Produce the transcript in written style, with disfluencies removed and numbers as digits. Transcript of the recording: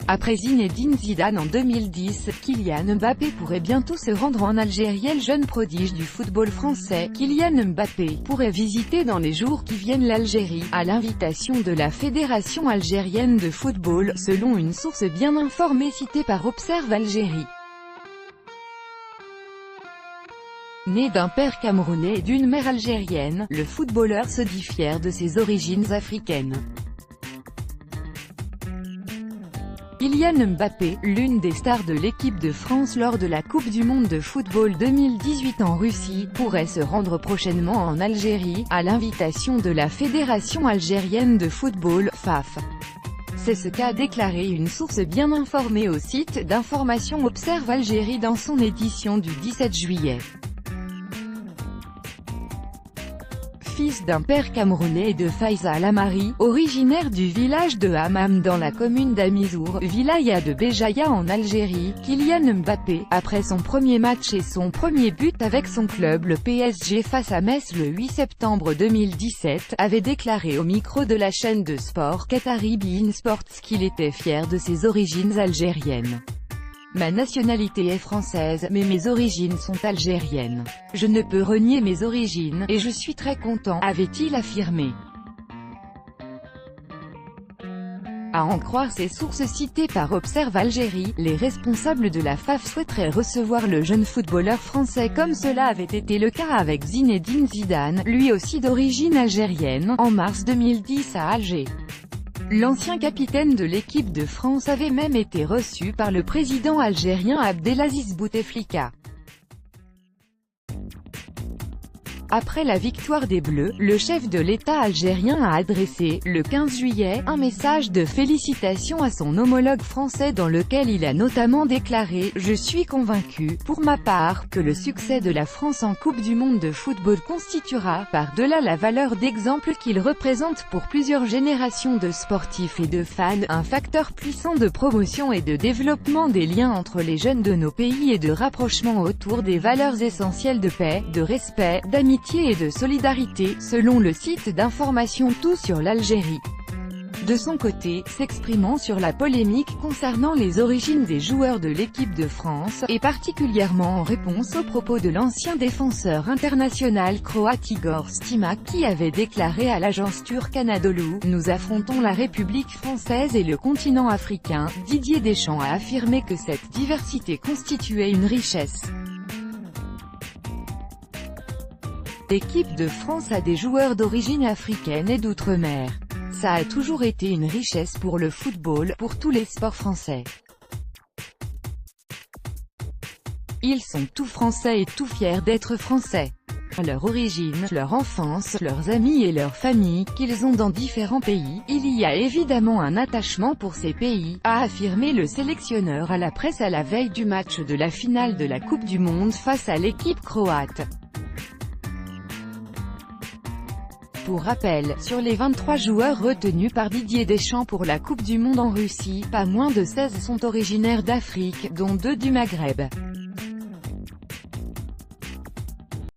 Après Zinedine Zidane en 2010, Kylian Mbappé pourrait bientôt se rendre en Algérie. Le jeune prodige du football français, Kylian Mbappé, pourrait visiter dans les jours qui viennent l'Algérie, à l'invitation de la Fédération algérienne de football, selon une source bien informée citée par Observe Algérie. Né d'un père camerounais et d'une mère algérienne, le footballeur se dit fier de ses origines africaines. Kylian Mbappé, l'une des stars de l'équipe de France lors de la Coupe du monde de football 2018 en Russie, pourrait se rendre prochainement en Algérie, à l'invitation de la Fédération algérienne de football, FAF. C'est ce qu'a déclaré une source bien informée au site d'information Observe Algérie dans son édition du 17 juillet. Fils d'un père camerounais et de Faiza Lamari, originaire du village de Hammam dans la commune d'Amizour, wilaya de Béjaïa en Algérie, Kylian Mbappé, après son premier match et son premier but avec son club le PSG face à Metz le 8 septembre 2017, avait déclaré au micro de la chaîne de sport qatari beIN Sports qu'il était fier de ses origines algériennes. Ma nationalité est française, mais mes origines sont algériennes. Je ne peux renier mes origines, et je suis très content, avait-il affirmé. À en croire ces sources citées par Observe Algérie, les responsables de la FAF souhaiteraient recevoir le jeune footballeur français comme cela avait été le cas avec Zinedine Zidane, lui aussi d'origine algérienne, en mars 2010 à Alger. L'ancien capitaine de l'équipe de France avait même été reçu par le président algérien Abdelaziz Bouteflika. Après la victoire des Bleus, le chef de l'État algérien a adressé, le 15 juillet, un message de félicitations à son homologue français dans lequel il a notamment déclaré « Je suis convaincu, pour ma part, que le succès de la France en Coupe du monde de football constituera, par-delà la valeur d'exemple qu'il représente pour plusieurs générations de sportifs et de fans, un facteur puissant de promotion et de développement des liens entre les jeunes de nos pays et de rapprochement autour des valeurs essentielles de paix, de respect, d'amitié et de solidarité, selon le site d'information Tout sur l'Algérie. De son côté, s'exprimant sur la polémique concernant les origines des joueurs de l'équipe de France, et particulièrement en réponse aux propos de l'ancien défenseur international croate Igor Stimac qui avait déclaré à l'agence turque Anadolu « Nous affrontons la République française et le continent africain », Didier Deschamps a affirmé que cette diversité constituait une richesse. L'équipe de France a des joueurs d'origine africaine et d'outre-mer. Ça a toujours été une richesse pour le football, pour tous les sports français. Ils sont tout français et tout fiers d'être français. Leur origine, leur enfance, leurs amis et leurs familles, qu'ils ont dans différents pays, il y a évidemment un attachement pour ces pays, a affirmé le sélectionneur à la presse à la veille du match de la finale de la Coupe du monde face à l'équipe croate. Pour rappel, sur les 23 joueurs retenus par Didier Deschamps pour la Coupe du monde en Russie, pas moins de 16 sont originaires d'Afrique, dont 2 du Maghreb.